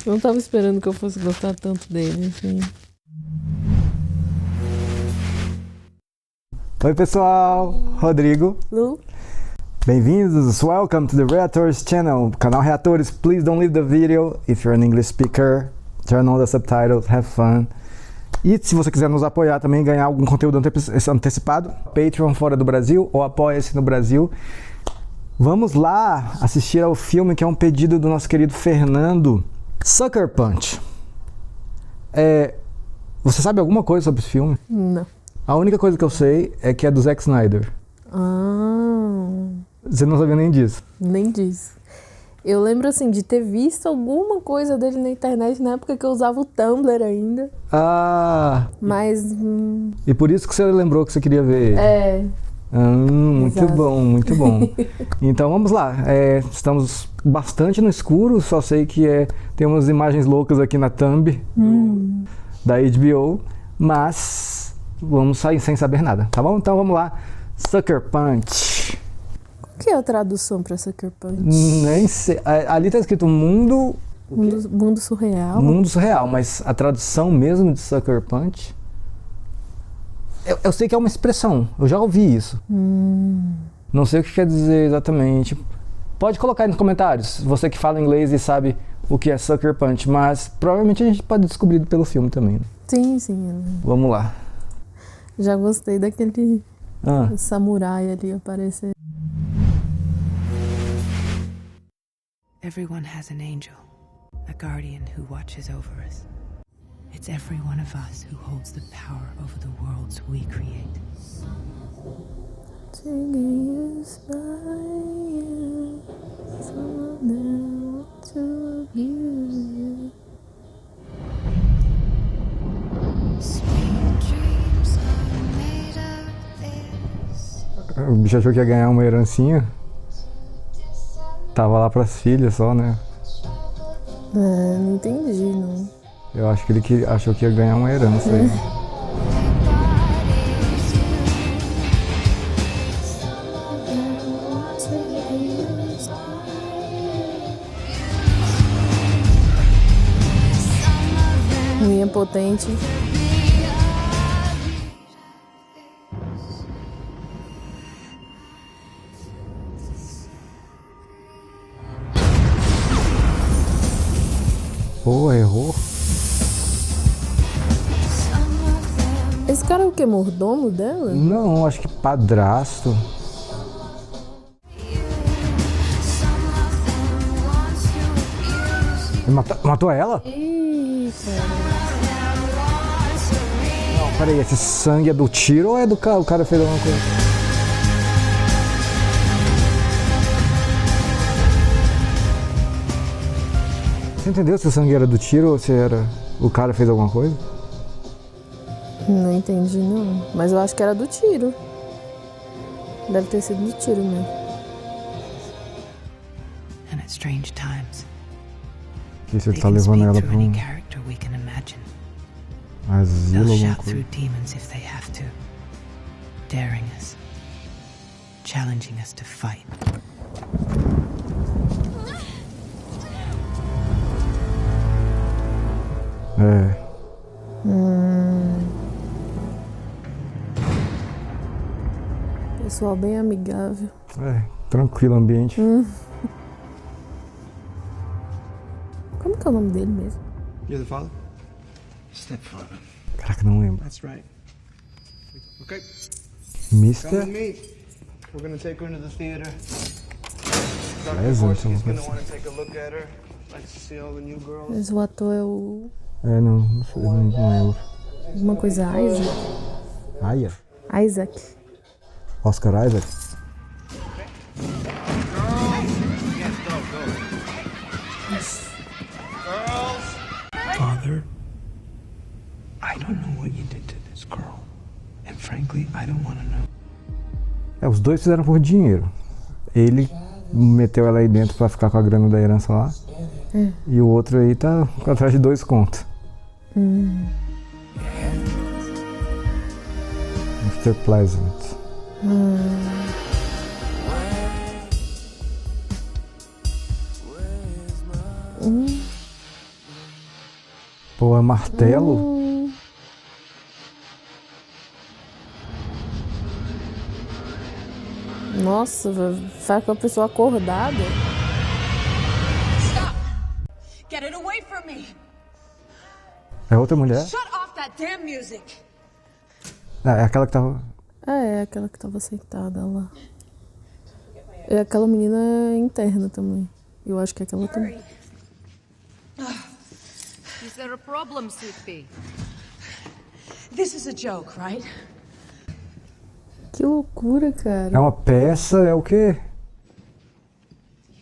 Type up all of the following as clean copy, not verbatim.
Não tava esperando que eu fosse gostar tanto dele, assim. Oi pessoal, Rodrigo. Lu? Bem-vindos, welcome to the Reactors channel, canal Reatores. Please don't leave the video. If you're an English speaker, turn on the subtitles, have fun. E se você quiser nos apoiar também, ganhar algum conteúdo antecipado, Patreon fora do Brasil ou Apoia-se no Brasil. Vamos lá assistir ao filme que é um pedido do nosso querido Fernando, Sucker Punch. Você sabe alguma coisa sobre esse filme? Não. A única coisa que eu sei é que é do Zack Snyder. Você não sabia nem disso? Nem disso. Eu lembro, assim, de ter visto alguma coisa dele na internet na época que eu usava o Tumblr ainda. Mas... E por isso que você lembrou que você queria ver ele. Muito Exato. bom, muito bom. Então vamos lá. Estamos bastante no escuro, só sei que tem umas imagens loucas aqui na thumb da HBO, mas vamos sair sem saber nada, tá bom? Então vamos lá. Sucker Punch. Qual que é a tradução pra Sucker Punch? Nem sei. Ali tá escrito mundo surreal. Mundo surreal, mas a tradução mesmo de Sucker Punch... Eu sei que é uma expressão, eu já ouvi isso. Não sei o que quer dizer exatamente. Pode colocar aí nos comentários, você que fala inglês e sabe o que é Sucker Punch, mas provavelmente a gente pode descobrir pelo filme também. Sim, sim. Vamos lá. Já gostei daquele samurai ali aparecer. Everyone has an angel, a guardian who watches over us. It's every one of us who holds the power over the worlds we create. O bicho achou que ia ganhar uma herancinha. Tava lá pras filhas só, né? Não entendi, não. Eu acho que ele achou que ia ganhar uma herança aí. Unha potente. Pô, errou. Esse cara é o que? Mordomo dela? Não, acho que padrasto. Ele matou ela? Eita. Não, peraí, esse sangue é do tiro ou é do cara? O cara fez alguma coisa? Você entendeu se o sangue era do tiro ou se o cara fez alguma coisa? Não entendi, não. Mas eu acho que era do tiro. Deve ter sido do tiro mesmo. And at strange times, Isso ele they tá can levando speak ela through pra any um character we can imagine. asilo, They'll alguma shout coisa. through demons if they have to, daring us, challenging us to fight. Pessoal bem amigável. Tranquilo o ambiente. Como que é o nome dele mesmo? You're the father? Stepfather. Caraca, não lembro. That's right. Okay, come with Mister me. We're gonna take her into the theater. Pleasant, He's alguma gonna coisa want to take a look at her. Likes to see all the new girls. Mas o ator é o... não sei, não lembro. Alguma coisa Isaac? Aya? Isaac. Oscar Isaac? Father, I don't know what you did to this girl. And frankly, I don't want to know. Os dois fizeram por dinheiro. Ele meteu ela aí dentro pra ficar com a grana da herança lá. E o outro aí tá atrás de 2 contos. Mr. Pleasant. Pô, é martelo? Nossa, vai com a pessoa acordada. Stop! Get it away from me! É outra mulher? Shut off that damn music! É aquela que tava... É aquela que tava sentada lá. É aquela menina interna também. Eu acho que é aquela também. Is there a problem, Sweet This is a joke, right? Que loucura, É cara. uma peça, é o quê?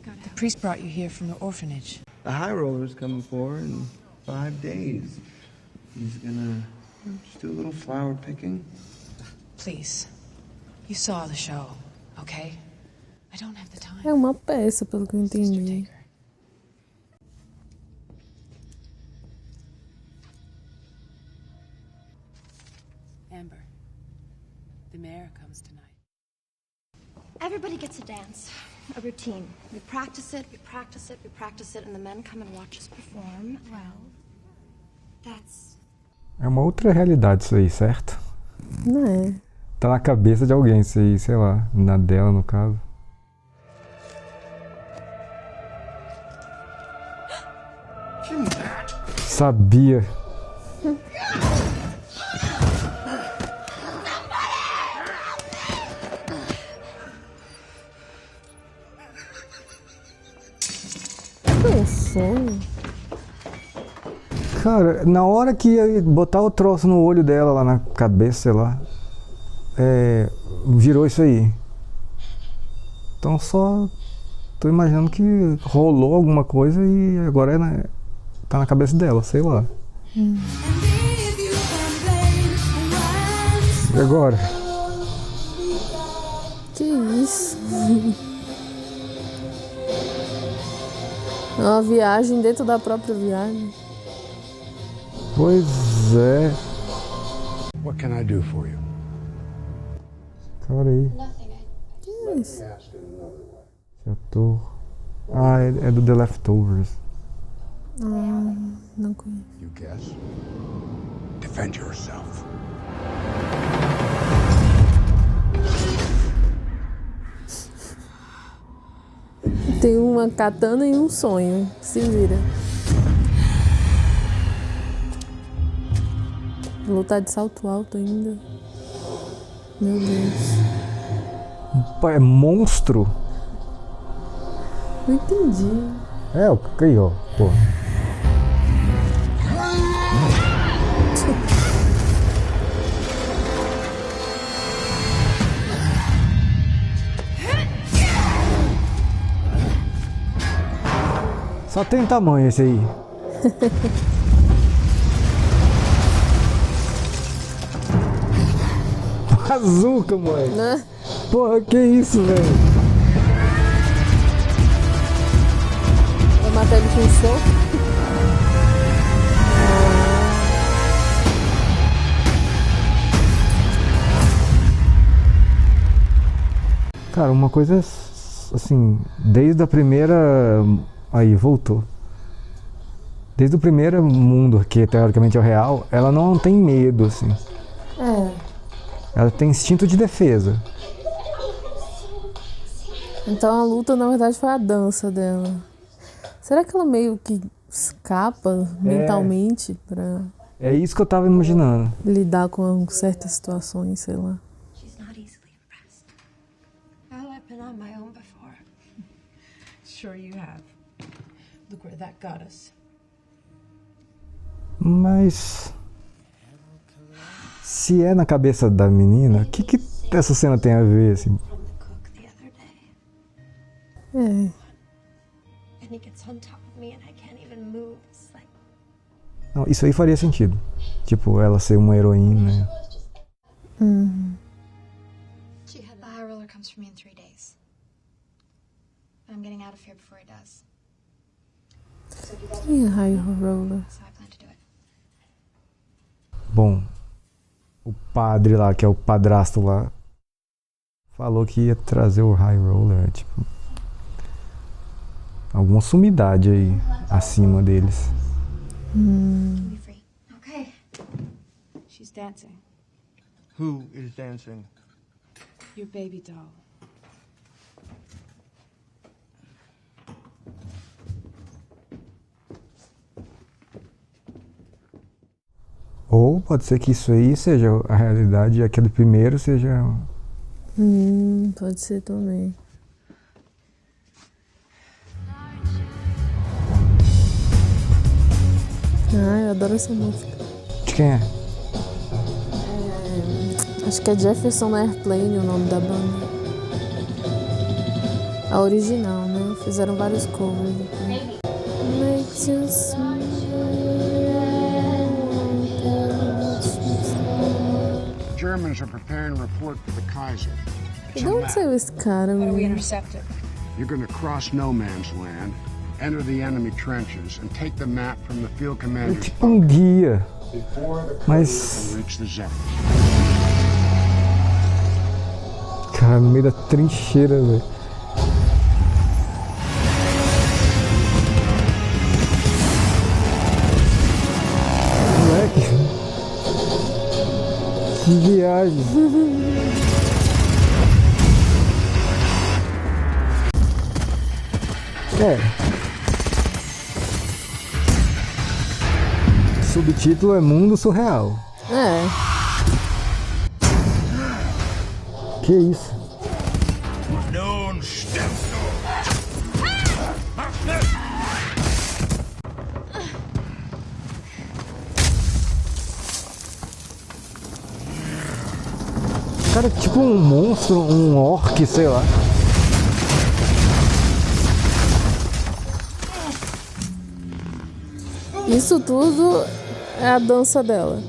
The priest brought you here from the orphanage. The high roller's coming for in 5 days. He's gonna just do a little flower picking. Please. You saw the show, okay? I don't have the time. É uma peça, pelo que eu entendi. Amber, the mayor comes tonight. Everybody gets a dance, a routine. We practice it, we practice it, we practice it, and the men come and watch us perform. Well, that's... É uma outra realidade isso aí, certo? Não é? Tá na cabeça de alguém isso aí, sei lá. Na dela, no caso. Sabia. É um sonho. Cara, na hora que ia botar o troço no olho dela, lá na cabeça, sei lá, virou isso aí. Então só tô imaginando que rolou alguma coisa e agora tá na cabeça dela, sei lá. E agora? Que isso? É uma viagem dentro da própria viagem. Pois é. What can I do for you? Cara aí, Que isso? esse ator. Ah, é do The Leftovers. Não conheço. You guess? Defend yourself. Tem uma katana e um sonho. Se vira. Lutar de salto alto ainda. Meu Deus. Pô, é monstro? Não entendi. É, o aí, ó. Pô. Só tem tamanho esse aí. Bazuca, mãe. Né? Porra, que isso, velho? Vai matar ele com um soco. Cara, uma coisa assim, desde a primeira. Aí, voltou. Desde o primeiro mundo, que teoricamente é o real, ela não tem medo, assim. É. Ela tem instinto de defesa. Então a luta, na verdade, foi a dança dela. Será que ela meio que escapa mentalmente pra É isso que eu tava imaginando. lidar com certas situações, sei lá? She's not easily impressed. Oh, I've been on my own before. Sure you have. Look where that got us. Mas. Se é na cabeça da menina, o que essa cena tem a ver, assim? From the cook the other day. É. And he gets on top of me and I can't even move. It's like... Não, isso aí faria sentido. Tipo, ela ser uma heroína. The high roller comes for me in 3 days. I'm getting out of here before he does. Que high roller. So I plan to do it. Bom, o padre lá, que é o padrasto lá, falou que ia trazer o High Roller, tipo, alguma sumidade aí acima deles. Can be free. dancing. Who is dancing? Your baby doll. Ou pode ser que isso aí seja a realidade e aquele primeiro seja... Pode ser também. Eu adoro essa música. De quem é? Acho que é Jefferson Airplane o nome da banda. A original, né? Fizeram vários covers. Makes you smile. The Germans are preparing a report for the Kaiser. E de onde saiu esse cara, How do we mano? intercept it? You're going to cross no man's land, enter the enemy trenches, and take the map from the field É commander's tipo um guia. before the Mas... and reach the Zeppelin. Cara, no meio da trincheira, velho. Moleque. Que viagem. Subtítulo é Mundo Surreal. Que isso? Cara, tipo um monstro, um orc, sei lá. Isso tudo é a dança dela.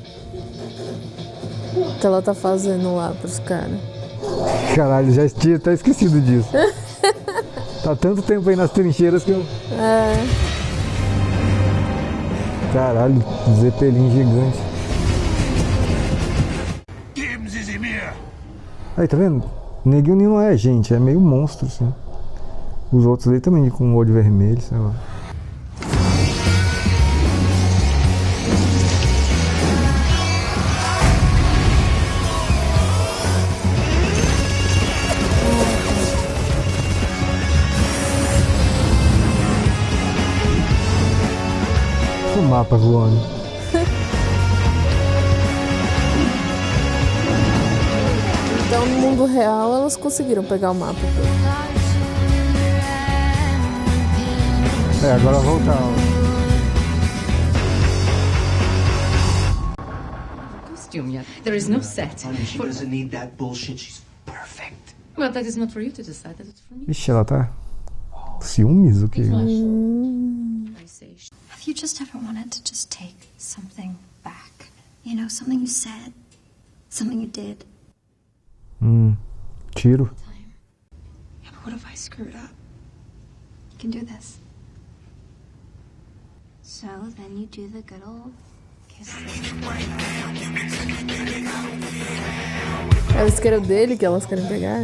Que ela tá fazendo lá pros caras. Caralho, já tinha até esquecido disso. Tá tanto tempo aí nas trincheiras que eu... Caralho, Zeppelin gigante. Aí, tá vendo? Neguinho não é gente, é meio monstro, assim. Os outros ali também com o olho vermelho, sei lá. O mapa voando. Então, no mundo real, elas conseguiram pegar o mapa. Agora voltar. Costume yet. There is no set. Honey, she doesn't need that bullshit. She's perfect. Well, that is not for you to decide. That is for me. Ixi, ela tá... Ciúmes, o quê? I say. Have you just ever wanted to just take something back? You know, something you said, something you did. Tiro. Yeah, but what if I screwed up? You can do this. So then you do the good old kiss. É o isqueiro dele que elas querem pegar.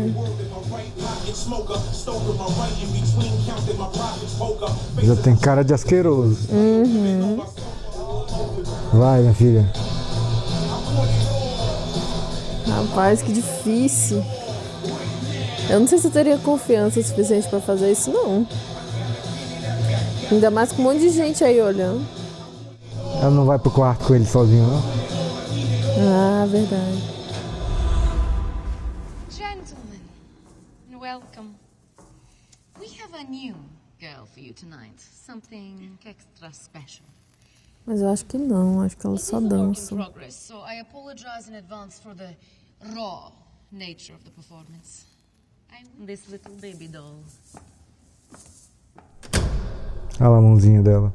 Já tem cara de asqueroso. Vai, minha filha. Rapaz, que difícil. Eu não sei se eu teria confiança suficiente pra fazer isso, não. Ainda mais com um monte de gente aí olhando. Ela não vai pro quarto com ele sozinho, não? Ah, verdade. Gentlemen, welcome. We have a new girl for you tonight. Something extra special. Mas eu acho que não, acho que elas só dançam. Progress, so I apologize in advance for the raw nature of the performance. I want this little baby doll. Olha lá a mãozinha dela.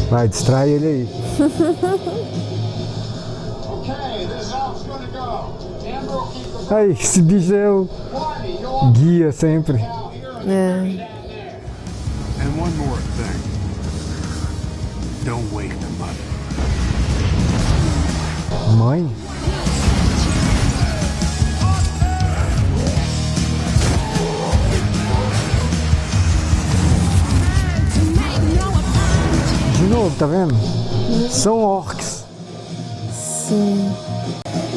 Vai, distrai ele aí. Aí, esse bicho é o guia sempre. É. And one more thing. Don't wake them up. Mãe? novo, tá vendo? São orcs. Sim.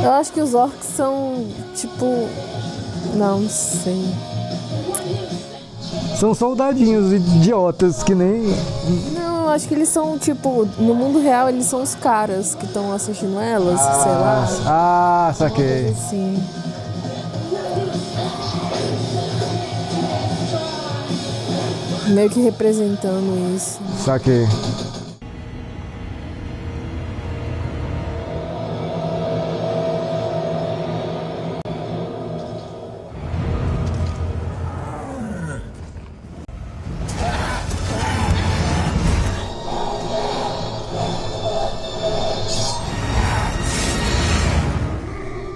Eu acho que os orcs são, tipo... Não sei. São soldadinhos idiotas que nem... Não, eu acho que eles são, tipo... No mundo real, eles são os caras que estão assistindo elas, sei lá. Ah, saquei. Sim. Meio que representando isso. Saquei.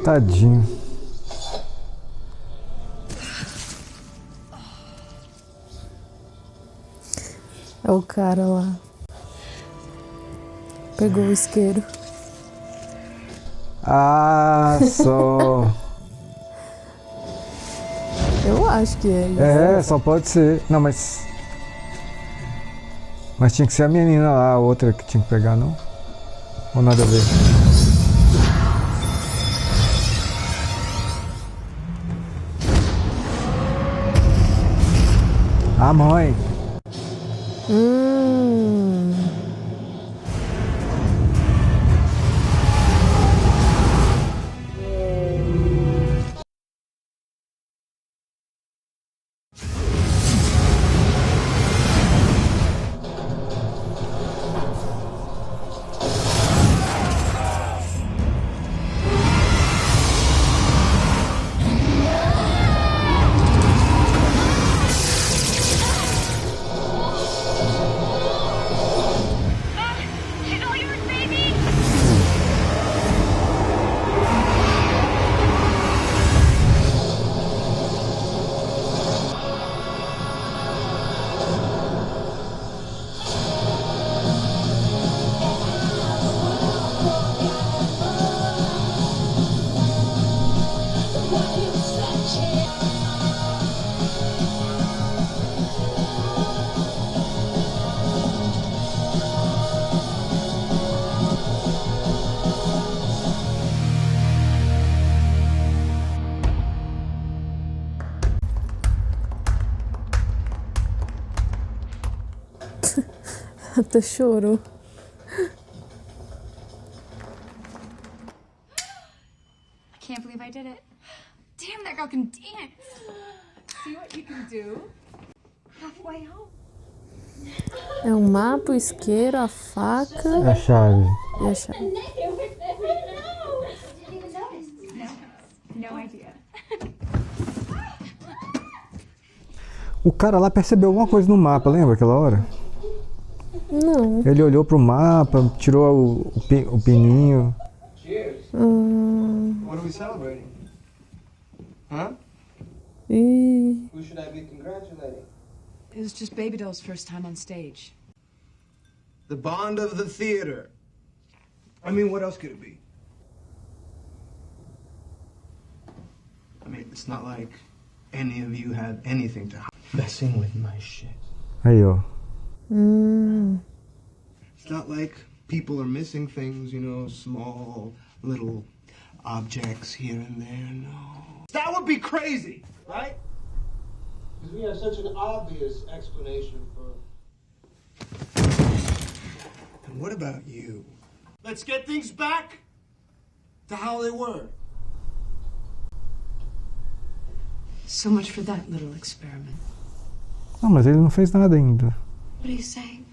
Tadinho. É o cara lá. Pegou o isqueiro. Ah, só. Eu acho que é isso. É, só pode ser. Não, mas. Mas tinha que ser a menina lá, a outra que tinha que pegar, não? Ou nada a ver? A mãe. Até chorou. I can't believe I did it. Damn, that girl can dance. See what you can do? Halfway home. É um mapa, o isqueiro, a faca A chave. e a chave. No idea. O cara lá percebeu alguma coisa no mapa, lembra aquela hora? Não. Ele olhou pro mapa, tirou o pininho. Cheers. What are we celebrating? Huh? Ih. Who should I be congratulating? It was just Baby Doll's first time on stage. The bond of the theater. I mean, what else could it be? I mean, it's not like any of you had anything to hide. Messing with my shit. Aí, ó. It's not like people are missing things, you know, small little objects here and there, no. That would be crazy, right? Because we have such an obvious explanation for... And what about you? Let's get things back to how they were. So much for that little experiment. Não, mas ele não fez nada ainda. What are you saying?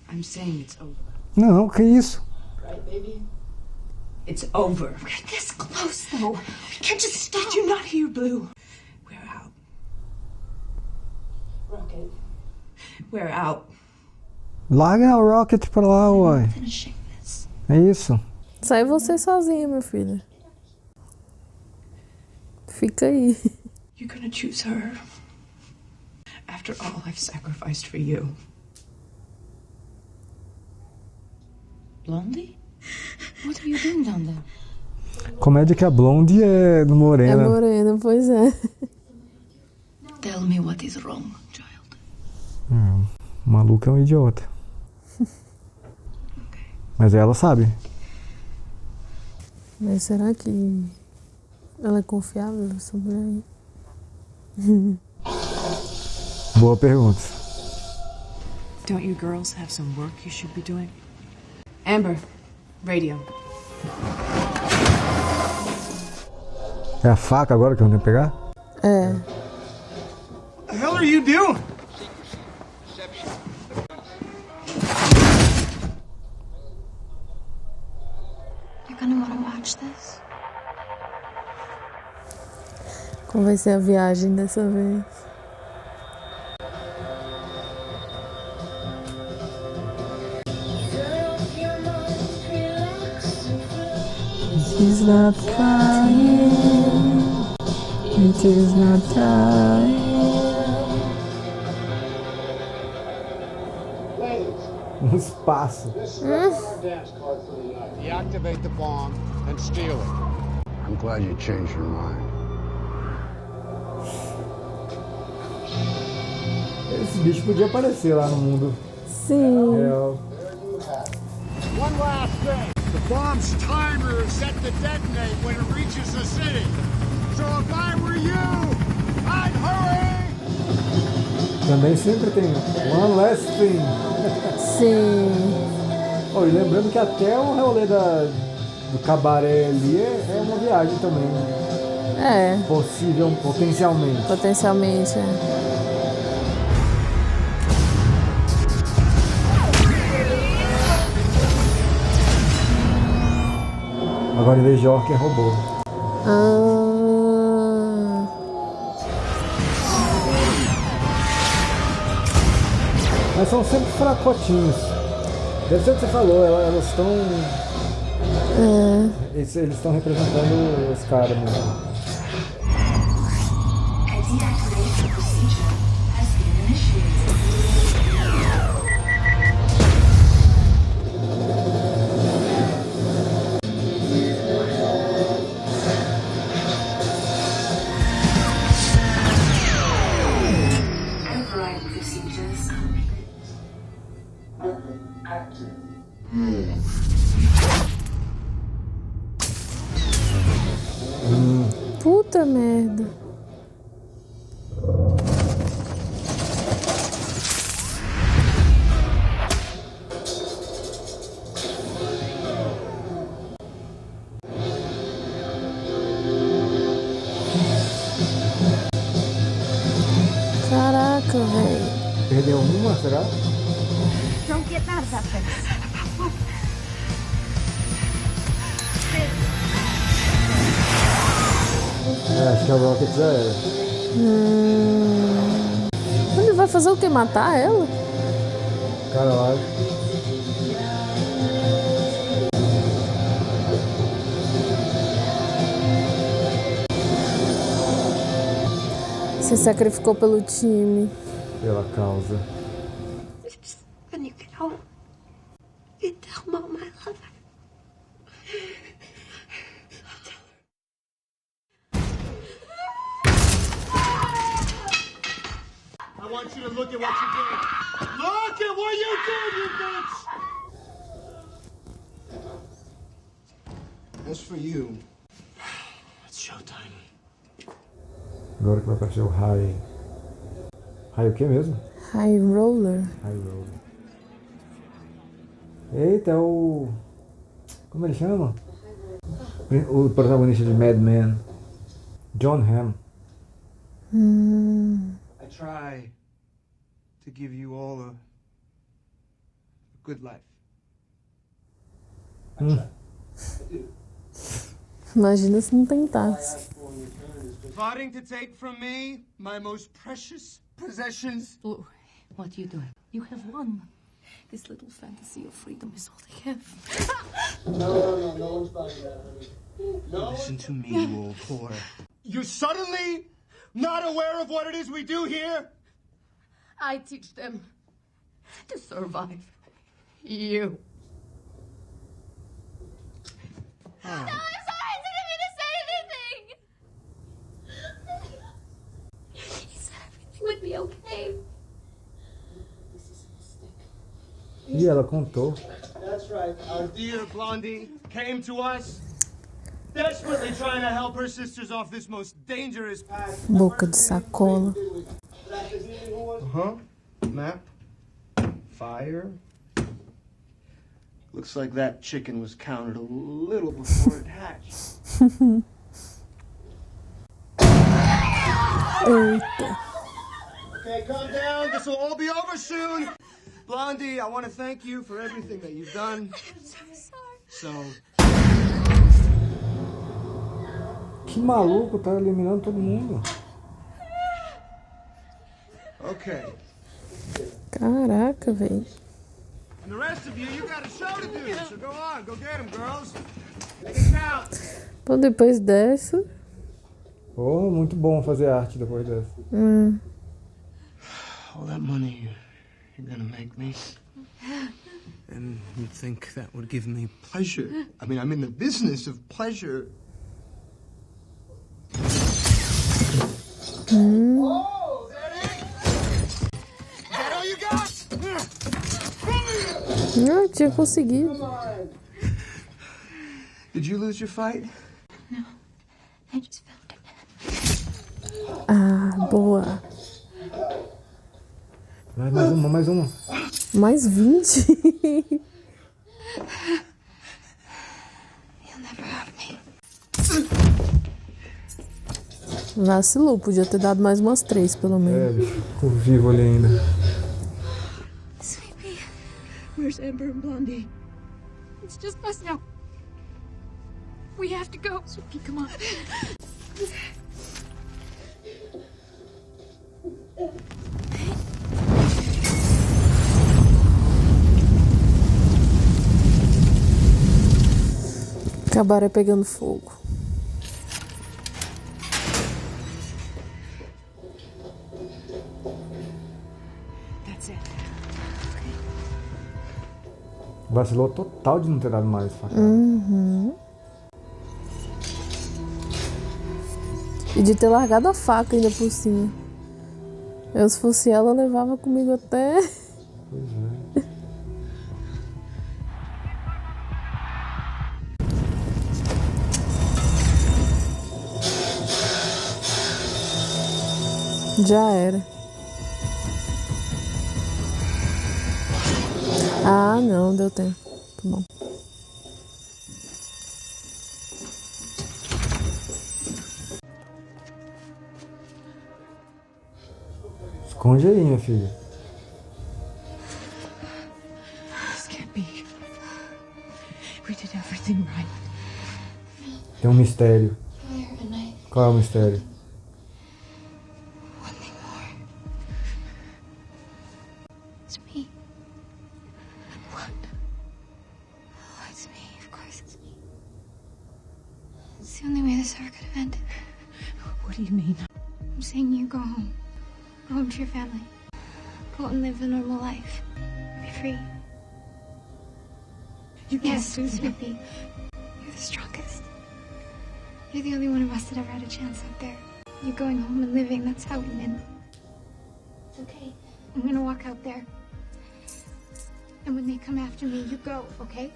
I'm saying it's over. Não, que isso? Right, baby? It's over. We're this close, though. We can't just stop. Did you not hear, Blue? We're out. Rocket. We're out. Larga o Rocket pra lá, uai. Finishing this. É isso. Sai você sozinha, meu filho. Fica aí. You're gonna choose her. After all I've sacrificed for you. Blondie? What are you doing down there? Comédia que a Blonde é do É Morena. morena, pois é. Tell me what is wrong, child. O maluco é um idiota. Mas ela sabe. Mas será que ela é confiável, essa mulher aí? Boa pergunta. Don't you girls have some work you should be doing? Amber, radio. É a faca agora que eu tenho que pegar? É. What the hell are you doing? You're gonna wanna watch this. Como vai ser a viagem dessa vez? She's not crying. It is not time. Um espaço. Deactivate the bomb and steal it. I'm glad you changed your mind. Esse bicho podia aparecer lá no mundo Sim. real. One last thing. The bomb's timer is set to detonate when it reaches the city. So if I were you, I'd hurry! Também sempre tem one last thing. Sim. Oh, e lembrando que até o rolê do cabaré ali é uma viagem também. É. Possível, potencialmente. Potencialmente, é. Agora em vez de orc é robô. Mas são sempre fracotinhos. Deve ser o que você falou, elas estão. Eles estão representando os caras mesmo. A deactivation procedure has been initiated. Override procedures complete. Puta merda. Caraca, velho. Perdeu uma, será? Don't get mad at that thing. Acho que a Rocket já era. Ele vai fazer o quê? Matar ela? Caralho. Se sacrificou pelo time. Pela causa. When you get home, you tell Mom I love her. I want you to look at what you did. Look at what you did, you bitch! As for you, it's showtime. Agora que vai aparecer o High. High o que mesmo? High Roller. High Roller. Eita, é o. Como ele chama? O protagonista de Mad Men. John Hamm. I try to give you all a good life. Imagina se não tentasse. Plotting to take from me my most precious possessions. Blue, what are you doing? You have won. This little fantasy of freedom is all they have. No one's buying that. Listen to me, you old whore. You're suddenly not aware of what it is we do here? I teach them to survive. You. No, I'm sorry. I didn't mean to say anything. He said everything would be okay. Ih, ela contou. That's That's right. Our dear Blondie came to us, desperately trying to help her sisters off this most dangerous path. Boca de sacola. Uh-huh. Map. Fire. Looks like that chicken was counted a little before it hatched. Eita. Okay, calm down. This will all be over soon. Blondie, I want to thank you for everything that you've done. I'm so sorry. So, Que maluco, tá eliminando todo mundo. okay. Caraca, velho. And the rest of you, you got a show to do. So go on, go get them, girls. Make it count. Bom, depois dessa. Oh, muito bom fazer arte depois dessa. All that money you're gonna make me. And you'd think that would give me pleasure. I mean, I'm in the business of pleasure. Oh, is that it? Is that all you got? Não, tinha conseguido. Come on. Did you lose your fight? No, I just found it. Ah, boa. Vai, mais uma, mais uma. Mais 20. You'll never have me. Vacilou, podia ter dado mais umas 3, pelo menos. Bicho, ficou vivo ali ainda. Sweetie, where's Amber and Blondie? It's just us now. We have to go. Sweetie, come on. Cabaré pegando fogo. That's it. Vacilou total de não ter dado mais facada. E de ter largado a faca ainda por cima. Eu, se fosse ela, levava comigo até. Pois é. Já era. Ah, não, deu tempo. Tá bom. Esconde aí, minha filha. This can't be. We did everything right. Tem um mistério. Fire and I. Qual é o mistério? One thing more. It's me. What? Oh, it's me. Of course it's me. It's the only way this ever could have ended. What do you mean? I'm saying you go home. Go home to your family. Go out and live a normal life. Be free. You can't Yes, do that. Sweetie. You're the strongest. You're the only one of us that ever had a chance out there. You going home and living, that's how we win. It's okay. I'm gonna walk out there. And when they come after me, you go, okay?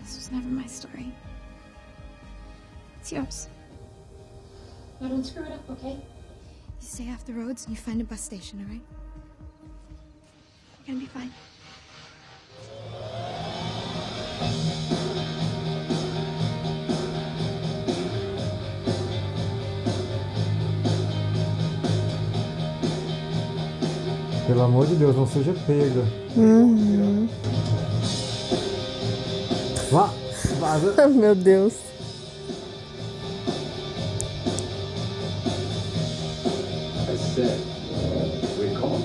This was never my story. It's yours. Now don't screw it up, okay? You stay off the roads and you find a bus station, all right? You're gonna be fine. Pelo amor de Deus, não seja pega. Vá, vaza. Meu Deus. I said, we're gone.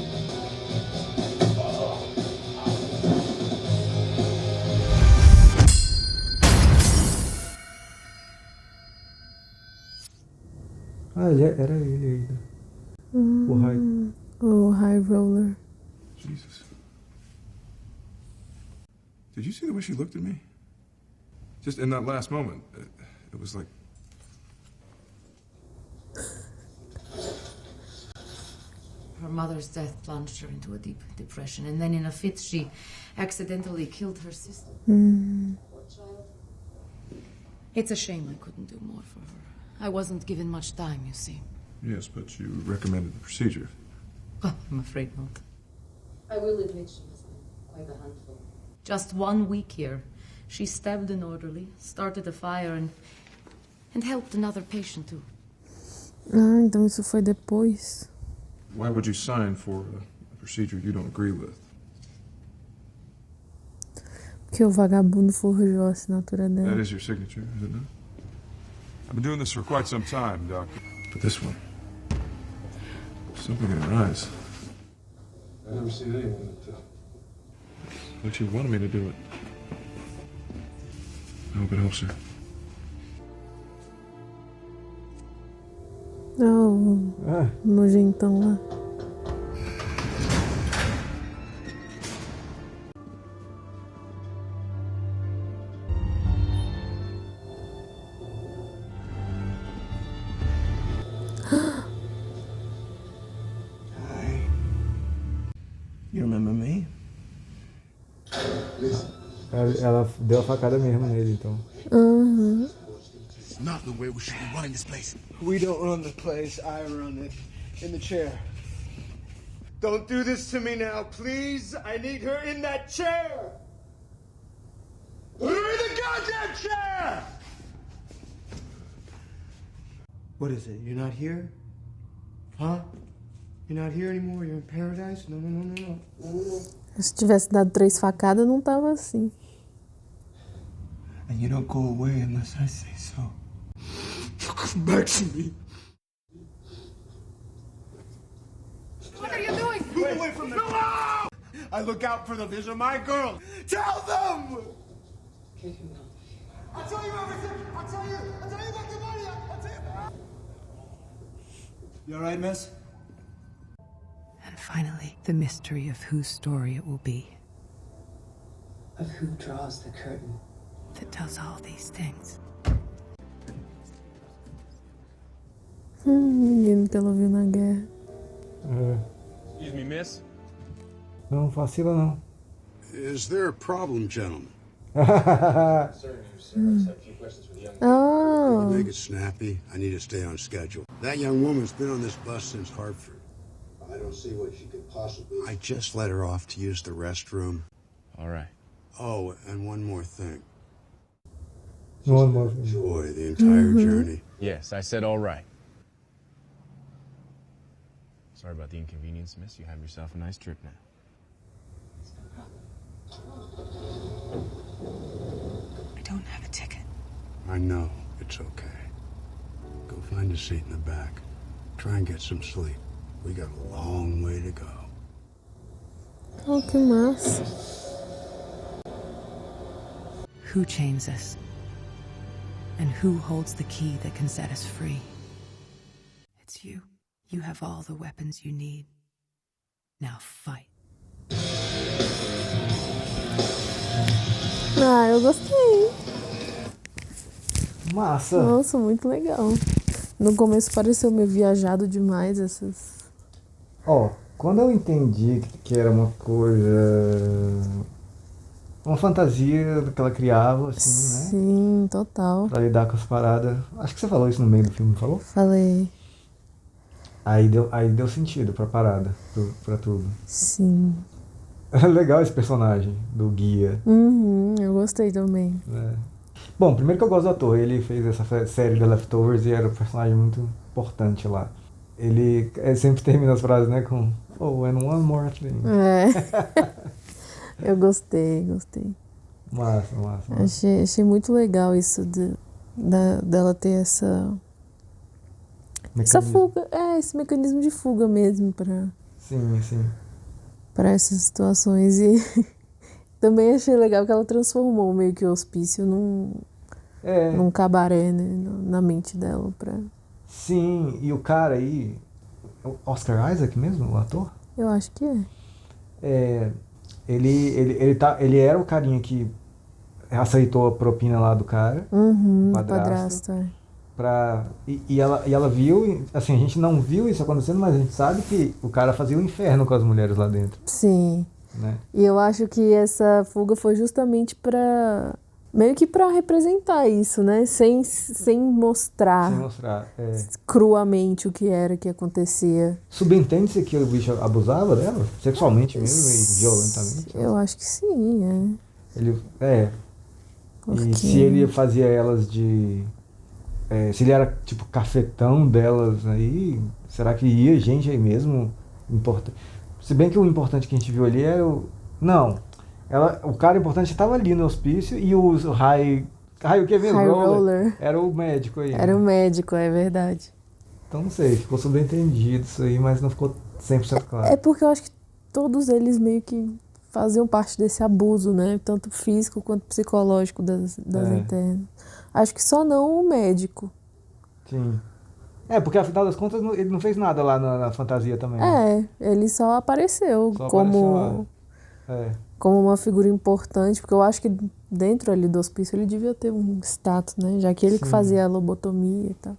Ah, era ele ainda. O raio. O High Roller. Jesus. Did you see the way she looked at me? Just in that last moment, it was like... Her mother's death plunged her into a deep depression, and then in a fit, she accidentally killed her sister. Poor child. It's a shame I couldn't do more for her. I wasn't given much time, you see. Yes, but you recommended the procedure. Well, I'm afraid not. I will admit she has been quite a handful. Just 1 week here, she stabbed an orderly, started a fire, and helped another patient too. Ah, então isso foi depois. Why would you sign for a procedure you don't agree with? Porque o vagabundo forjou a assinatura dela. That is your signature, is it not? I've been doing this for quite some time, Doctor. But this one, something in her eyes. I've never seen anyone that like she wanted me to do it. I hope it helps her. Oh, nojentão lá. Hi. You remember me? Ela deu a facada mesmo nele, então. Uhum. It's not the way we should be running this place. We don't run the place, I run it. In the chair. Don't do this to me now, please. I need her in that chair. Put her in the goddamn chair! What is it? You're not here? Huh? You're not here anymore? You're in paradise? No, no, no, no, no. No, no, no. Se tivesse dado 3 facadas, não tava assim. And you don't go away unless I say so. Come back to me. What are you doing? Move away from them. No! I look out for them. These are my girls. Tell them! I'll tell you everything. I'll tell you about the money. I'll tell you. You all right, miss? And finally, the mystery of whose story it will be. Of who draws the curtain. That does all these things. Menino que ela viu na guerra. Excuse me, miss? Não vacila, não. Is there a problem, gentlemen? Oh. Make it snappy. I need to stay on schedule. That young woman's been on this bus since Hartford. I don't see what she could possibly... I just let her off to use the restroom. All right. Oh, and one more thing. One more. Enjoy the entire journey. Yes, I said all right. Sorry about the inconvenience, miss. You have yourself a nice trip now. I don't have a ticket. I know. It's okay. Go find a seat in the back. Try and get some sleep. We got a long way to go. Oh, que massa. Who chains us? And who holds the key that can set us free? It's you. You have all the weapons you need. Now fight. Ah, eu gostei. Massa. Nossa, muito legal. No começo pareceu meio viajado demais essas... Ó, quando eu entendi que era uma coisa... Uma fantasia que ela criava, assim, né? Sim, total. Pra lidar com as paradas. Acho que você falou isso no meio do filme, não falou? Falei. Aí deu sentido pra parada, pra tudo. Sim. É legal esse personagem do guia. Uhum, eu gostei também. É. Bom, primeiro que eu gosto do ator. Ele fez essa série The Leftovers e era um personagem muito importante lá. Ele sempre termina as frases, né, com "Oh, and one more thing". É. Eu gostei. Massa. Achei muito legal isso dela ter essa fuga. Esse mecanismo de fuga mesmo pra... Sim. Para essas situações. E também achei legal que ela transformou meio que o hospício num cabaré, né, na mente dela. Sim, e o cara aí, Oscar Isaac mesmo, o ator? Eu acho que é. Ele era o carinha que aceitou a propina lá do cara, Uhum, padrasto. E ela viu, assim, a gente não viu isso acontecendo, mas a gente sabe que o cara fazia o inferno com as mulheres lá dentro. Sim. Né? E eu acho que essa fuga foi justamente meio que pra representar isso, né? Sem mostrar, cruamente o que era que acontecia. Subentende-se que o bicho abusava dela? Sexualmente mesmo e violentamente? Eu acho que sim, E se ele fazia elas de... se ele era tipo cafetão delas aí, será que ia gente aí mesmo? Se bem que o importante que a gente viu ali era o... Não, o cara importante estava ali no hospício e o High o que mesmo? High Roller. Era o médico aí. Era o médico, é verdade. Então não sei, ficou subentendido isso aí, mas não ficou 100% claro. É porque eu acho que todos eles meio que faziam parte desse abuso, né? Tanto físico quanto psicológico das internas. Acho que só não o médico. Sim. Porque afinal das contas ele não fez nada lá na fantasia também. Ele só apareceu como uma figura importante, porque eu acho que dentro ali do hospício ele devia ter um status, né? Já que ele que fazia a lobotomia e tal.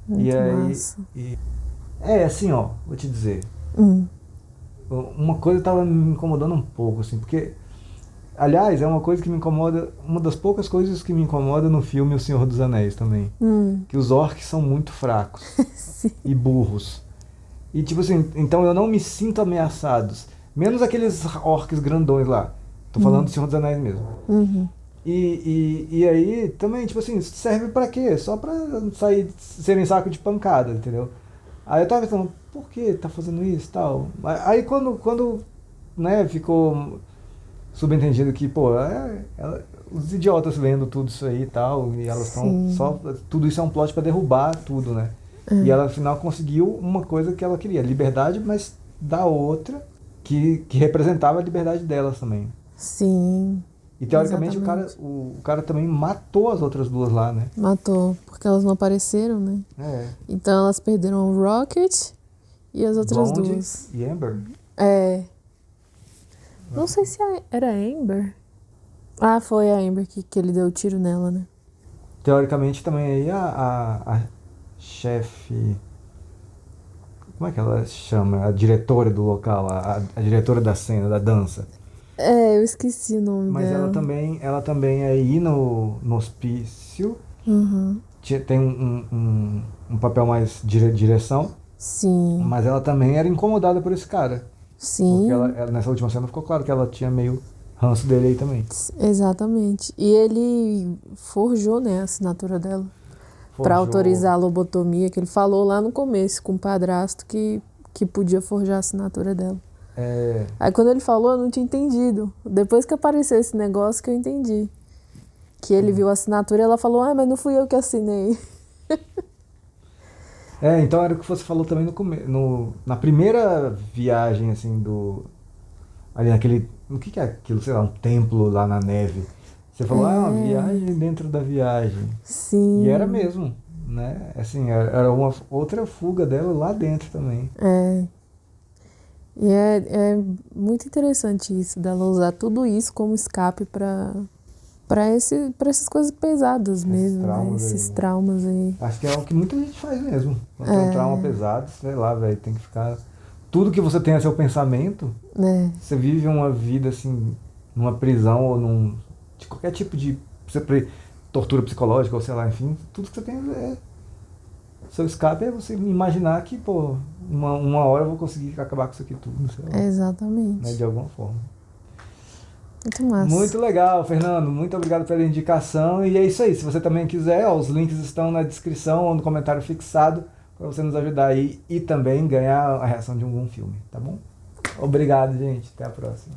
Muito massa. Assim, ó, vou te dizer. Uma coisa estava me incomodando um pouco, assim, porque... Aliás, é uma coisa que me incomoda, uma das poucas coisas que me incomoda no filme O Senhor dos Anéis também. Que os orcs são muito fracos e burros. E tipo assim, então eu não me sinto ameaçados. Menos aqueles orcs grandões lá. Tô falando do Senhor dos Anéis mesmo. E aí também, tipo assim, serve pra quê? Só pra serem saco de pancada, entendeu? Aí eu tava pensando, por que tá fazendo isso e tal? Aí quando né, ficou... subentendido que, os idiotas vendo tudo isso aí e tal, e elas estão só... Tudo isso é um plot pra derrubar tudo, né? E ela, afinal, conseguiu uma coisa que ela queria. Liberdade, mas da outra, que representava a liberdade delas também. Sim. E, teoricamente, o cara também matou as outras duas lá, né? Matou, porque elas não apareceram, né? Então, elas perderam o Rocket e as outras Blonde duas. E Amber? Não sei se era a Amber. Foi a Amber que ele deu o tiro nela, né? Teoricamente também aí a chefe... Como é que ela chama? A diretora do local, a diretora da cena, da dança. Eu esqueci o nome Mas dela. ela também aí no hospício tem um papel mais de direção. Sim. Mas ela também era incomodada por esse cara. Sim. Porque ela, nessa última cena ficou claro que ela tinha meio ranço dele aí também. Exatamente. E ele forjou, né, a assinatura dela. Pra autorizar a lobotomia, que ele falou lá no começo com o padrasto que podia forjar a assinatura dela. Aí quando ele falou, eu não tinha entendido. Depois que apareceu esse negócio que eu entendi. Que ele viu a assinatura e ela falou, mas não fui eu que assinei. Então era o que você falou também na primeira viagem, assim, ali naquele... O que é aquilo? Sei lá, um templo lá na neve. Você falou, uma viagem dentro da viagem. Sim. E era mesmo, né? Assim, era uma outra fuga dela lá dentro também. E é muito interessante isso, dela usar tudo isso como escape para essas coisas pesadas mesmo, esses traumas aí. Acho que é o que muita gente faz mesmo. Quando tem um trauma pesado, sei lá, velho, tem que ficar... Tudo que você tem a seu pensamento, você vive uma vida assim, numa prisão ou de qualquer tipo de tortura psicológica, ou sei lá, enfim, tudo que você tem seu escape é você imaginar que, uma hora eu vou conseguir acabar com isso aqui tudo, sei lá. Exatamente. Né, de alguma forma. Muito massa. Muito legal, Fernando. Muito obrigado pela indicação. E é isso aí. Se você também quiser, os links estão na descrição ou no comentário fixado para você nos ajudar aí e também ganhar a reação de um bom filme, tá bom? Obrigado, gente. Até a próxima.